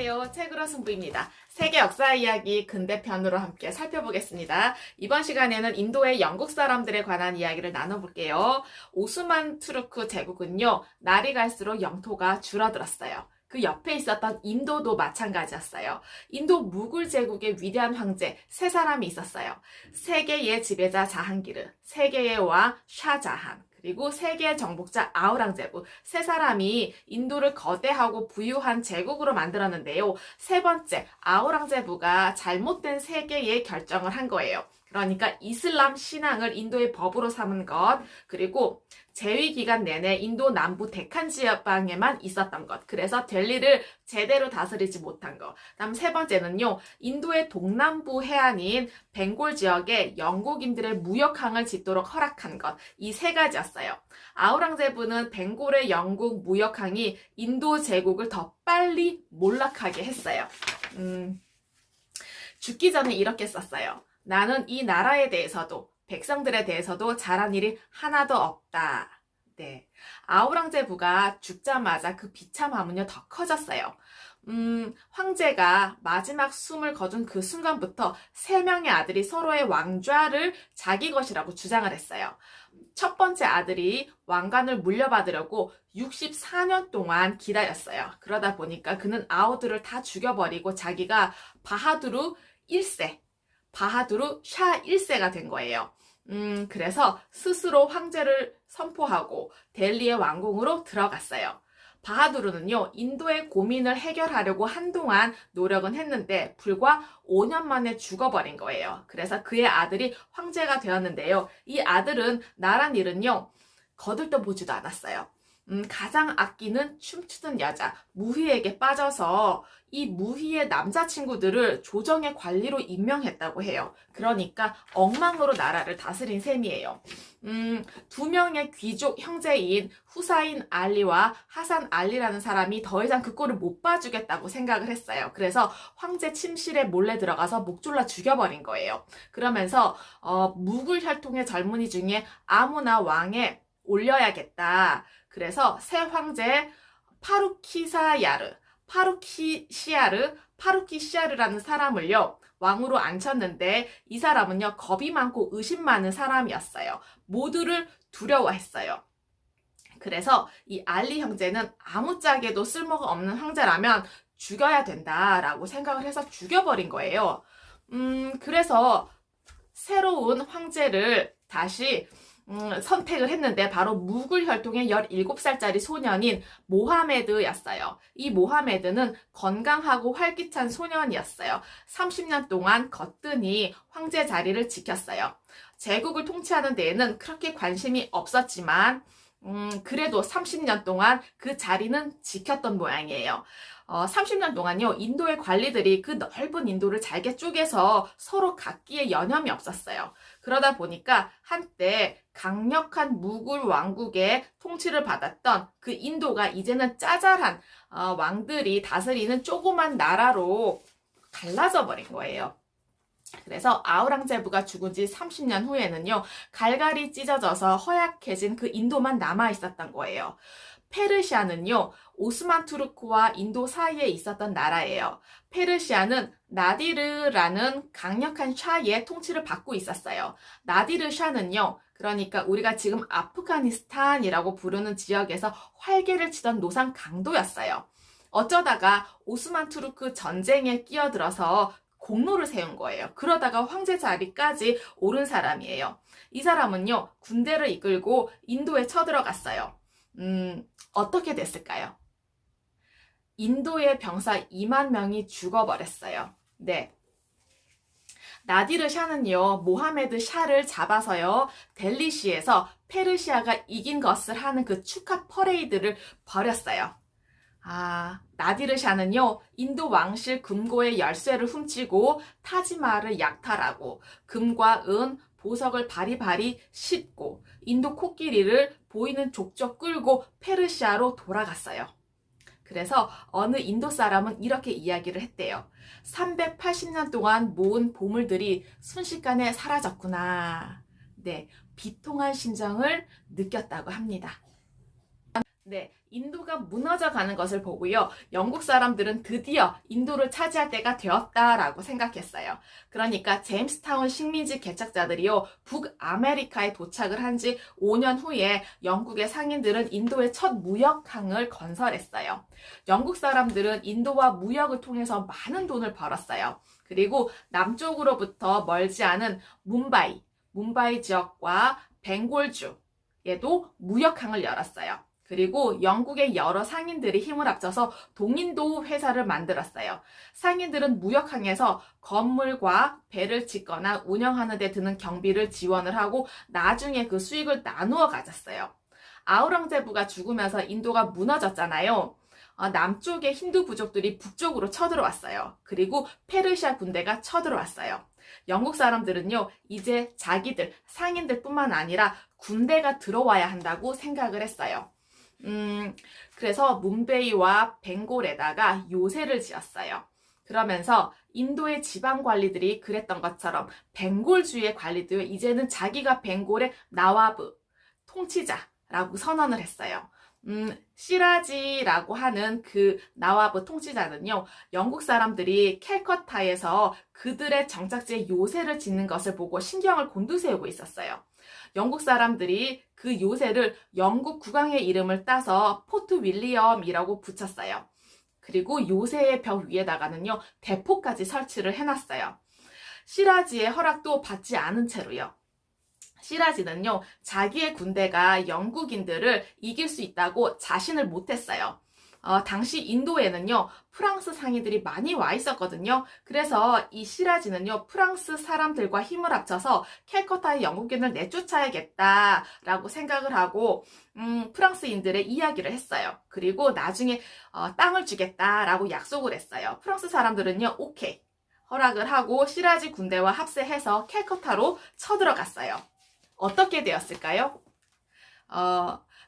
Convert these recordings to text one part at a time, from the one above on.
안녕하세요. 책으로 승부입니다. 세계 역사 이야기 근대편으로 함께 살펴보겠습니다. 이번 시간에는 인도의 영국 사람들에 관한 이야기를 나눠볼게요. 오스만 투르크 제국은요, 날이 갈수록 영토가 줄어들었어요. 그 옆에 있었던 인도도 마찬가지였어요. 인도 무굴 제국의 위대한 황제 세 사람이 있었어요. 세계의 지배자 자한기르, 세계의 왕 샤자한, 그리고 세계의 정복자 아우랑제부 세 사람이 인도를 거대하고 부유한 제국으로 만들었는데요. 세 번째 아우랑제부가 잘못된 세계의 결정을 한 거예요. 그러니까 이슬람 신앙을 인도의 법으로 삼은 것, 그리고 재위 기간 내내 인도 남부 데칸 지방에만 있었던 것, 그래서 델리를 제대로 다스리지 못한 것. 다음 세 번째는요, 인도의 동남부 해안인 벵골 지역에 영국인들의 무역항을 짓도록 허락한 것. 이 세 가지였어요. 아우랑제부는 벵골의 영국 무역항이 인도 제국을 더 빨리 몰락하게 했어요. 죽기 전에 이렇게 썼어요. 나는 이 나라에 대해서도 백성들에 대해서도 잘한 일이 하나도 없다. 네. 아우랑제부가 죽자마자 그 비참함은요 더 커졌어요. 황제가 마지막 숨을 거둔 그 순간부터 세 명의 아들이 서로의 왕좌를 자기 것이라고 주장을 했어요. 첫 번째 아들이 왕관을 물려받으려고 64년 동안 기다렸어요. 그러다 보니까 그는 아우들을 다 죽여버리고 자기가 바하두르 1세, 바하두르 샤 1세가 된 거예요. 그래서 스스로 황제를 선포하고 델리의 왕궁으로 들어갔어요. 바하두르는요, 인도의 고민을 해결하려고 한동안 노력은 했는데 불과 5년 만에 죽어버린 거예요. 그래서 그의 아들이 황제가 되었는데요. 이 아들은 나란 일은요, 거들떠보지도 않았어요. 가장 아끼는 춤추는 여자, 무희에게 빠져서 이 무희의 남자친구들을 조정의 관리로 임명했다고 해요. 그러니까 엉망으로 나라를 다스린 셈이에요. 두 명의 귀족 형제인 후사인 알리와 하산 알리라는 사람이 더 이상 그 꼴을 못 봐주겠다고 생각을 했어요. 그래서 황제 침실에 몰래 들어가서 목 졸라 죽여버린 거예요. 그러면서 무굴 혈통의 젊은이 중에 아무나 왕에 올려야겠다. 그래서 새 황제 파루키시아르라는 사람을요, 왕으로 앉혔는데 이 사람은요, 겁이 많고 의심 많은 사람이었어요. 모두를 두려워했어요. 그래서 이 알리 형제는 아무짝에도 쓸모가 없는 황제라면 죽여야 된다라고 생각을 해서 죽여버린 거예요. 그래서 새로운 황제를 다시 선택을 했는데 바로 무굴 혈통의 17살짜리 소년인 모하메드였어요. 이 모하메드는 건강하고 활기찬 소년이었어요. 30년 동안 거뜬히 황제 자리를 지켰어요. 제국을 통치하는 데에는 그렇게 관심이 없었지만 그래도 30년 동안 그 자리는 지켰던 모양이에요. 30년 동안요, 인도의 관리들이 그 넓은 인도를 잘게 쪼개서 서로 갖기에 여념이 없었어요. 그러다 보니까 한때 강력한 무굴 왕국의 통치를 받았던 그 인도가 이제는 짜잘한 왕들이 다스리는 조그만 나라로 갈라져 버린 거예요. 그래서 아우랑제부가 죽은 지 30년 후에는요, 갈갈이 찢어져서 허약해진 그 인도만 남아 있었던 거예요. 페르시아는요, 오스만 투르크와 인도 사이에 있었던 나라예요. 페르시아는 나디르라는 강력한 샤의 통치를 받고 있었어요. 나디르 샤는요, 그러니까 우리가 지금 아프가니스탄이라고 부르는 지역에서 활개를 치던 노상 강도였어요. 어쩌다가 오스만 투르크 전쟁에 끼어들어서 공로를 세운 거예요. 그러다가 황제 자리까지 오른 사람이에요. 이 사람은요, 군대를 이끌고 인도에 쳐들어갔어요. 어떻게 됐을까요? 인도의 병사 2만 명이 죽어버렸어요. 네. 나디르 샤는요, 모하메드 샤를 잡아서요, 델리시에서 페르시아가 이긴 것을 하는 그 축하 퍼레이드를 벌였어요. 나디르 샤는요, 인도 왕실 금고의 열쇠를 훔치고 타지마를 약탈하고 금과 은, 보석을 바리바리 싣고 인도 코끼리를 보이는 족적 끌고 페르시아로 돌아갔어요. 그래서 어느 인도 사람은 이렇게 이야기를 했대요. 380년 동안 모은 보물들이 순식간에 사라졌구나. 네, 비통한 심정을 느꼈다고 합니다. 네, 인도가 무너져 가는 것을 보고요. 영국 사람들은 드디어 인도를 차지할 때가 되었다라고 생각했어요. 그러니까 제임스타운 식민지 개척자들이요, 북아메리카에 도착을 한 지 5년 후에 영국의 상인들은 인도의 첫 무역항을 건설했어요. 영국 사람들은 인도와 무역을 통해서 많은 돈을 벌었어요. 그리고 남쪽으로부터 멀지 않은 뭄바이 지역과 벵골주에도 무역항을 열었어요. 그리고 영국의 여러 상인들이 힘을 합쳐서 동인도 회사를 만들었어요. 상인들은 무역항에서 건물과 배를 짓거나 운영하는 데 드는 경비를 지원을 하고 나중에 그 수익을 나누어 가졌어요. 아우랑제부가 죽으면서 인도가 무너졌잖아요. 남쪽의 힌두 부족들이 북쪽으로 쳐들어왔어요. 그리고 페르시아 군대가 쳐들어왔어요. 영국 사람들은요, 이제 자기들, 상인들뿐만 아니라 군대가 들어와야 한다고 생각을 했어요. 그래서 뭄베이와 벵골에다가 요새를 지었어요. 그러면서 인도의 지방 관리들이 그랬던 것처럼 벵골주의 관리도 이제는 자기가 벵골의 나와브, 통치자라고 선언을 했어요. 시라지라고 하는 그 나와브 통치자는요, 영국 사람들이 캘커타에서 그들의 정착지에 요새를 짓는 것을 보고 신경을 곤두세우고 있었어요. 영국 사람들이 그 요새를 영국 국왕의 이름을 따서 포트 윌리엄이라고 붙였어요. 그리고 요새의 벽 위에다가는요, 대포까지 설치를 해놨어요. 시라지의 허락도 받지 않은 채로요. 시라지는요, 자기의 군대가 영국인들을 이길 수 있다고 자신을 못했어요. 당시 인도에는요, 프랑스 상인들이 많이 와 있었거든요. 그래서 이 시라지는요, 프랑스 사람들과 힘을 합쳐서 캘커타의 영국인을 내쫓아야겠다라고 생각을 하고, 프랑스인들의 이야기를 했어요. 그리고 나중에 땅을 주겠다라고 약속을 했어요. 프랑스 사람들은요, 오케이, 허락을 하고 시라지 군대와 합세해서 캘커타로 쳐들어갔어요. 어떻게 되었을까요?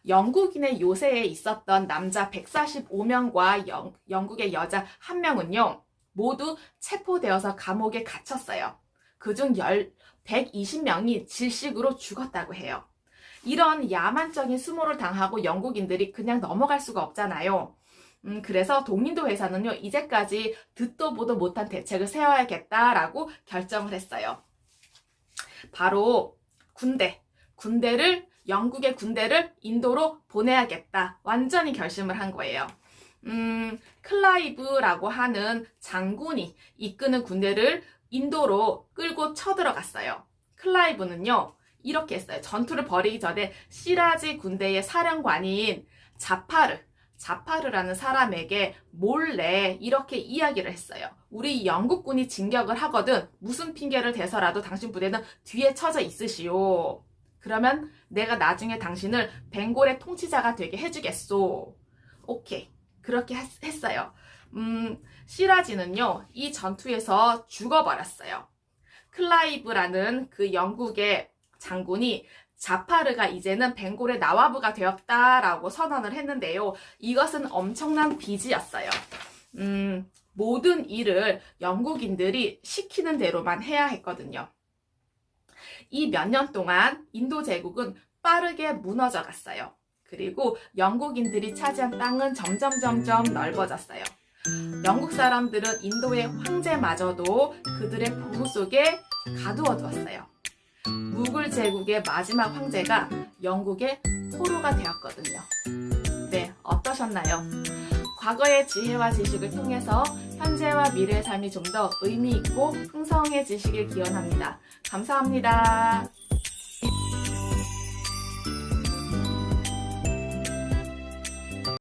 영국인의 요새에 있었던 남자 145명과 영국의 여자 1명은요, 모두 체포되어서 감옥에 갇혔어요. 그중 120명이 질식으로 죽었다고 해요. 이런 야만적인 수모를 당하고 영국인들이 그냥 넘어갈 수가 없잖아요. 그래서 동인도 회사는요, 이제까지 듣도 보도 못한 대책을 세워야겠다라고 결정을 했어요. 바로 영국의 군대를 인도로 보내야겠다. 완전히 결심을 한 거예요. 클라이브라고 하는 장군이 이끄는 군대를 인도로 끌고 쳐들어갔어요. 클라이브는요, 이렇게 했어요. 전투를 벌이기 전에 시라지 군대의 사령관인 자파르라는 사람에게 몰래 이렇게 이야기를 했어요. 우리 영국군이 진격을 하거든 무슨 핑계를 대서라도 당신 부대는 뒤에 처져 있으시오. 그러면 내가 나중에 당신을 벵골의 통치자가 되게 해주겠소. 오케이. 그렇게 했어요. 시라지는요, 이 전투에서 죽어버렸어요. 클라이브라는 그 영국의 장군이 자파르가 이제는 벵골의 나와브가 되었다라고 선언을 했는데요. 이것은 엄청난 빚이었어요. 모든 일을 영국인들이 시키는 대로만 해야 했거든요. 이 몇 년 동안 인도 제국은 빠르게 무너져 갔어요. 그리고 영국인들이 차지한 땅은 점점 넓어졌어요. 영국 사람들은 인도의 황제마저도 그들의 보루 속에 가두어 두었어요. 무굴 제국의 마지막 황제가 영국의 포로가 되었거든요. 네, 어떠셨나요? 과거의 지혜와 지식을 통해서 현재와 미래의 삶이 좀 더 의미 있고 풍성해지시길 기원합니다. 감사합니다.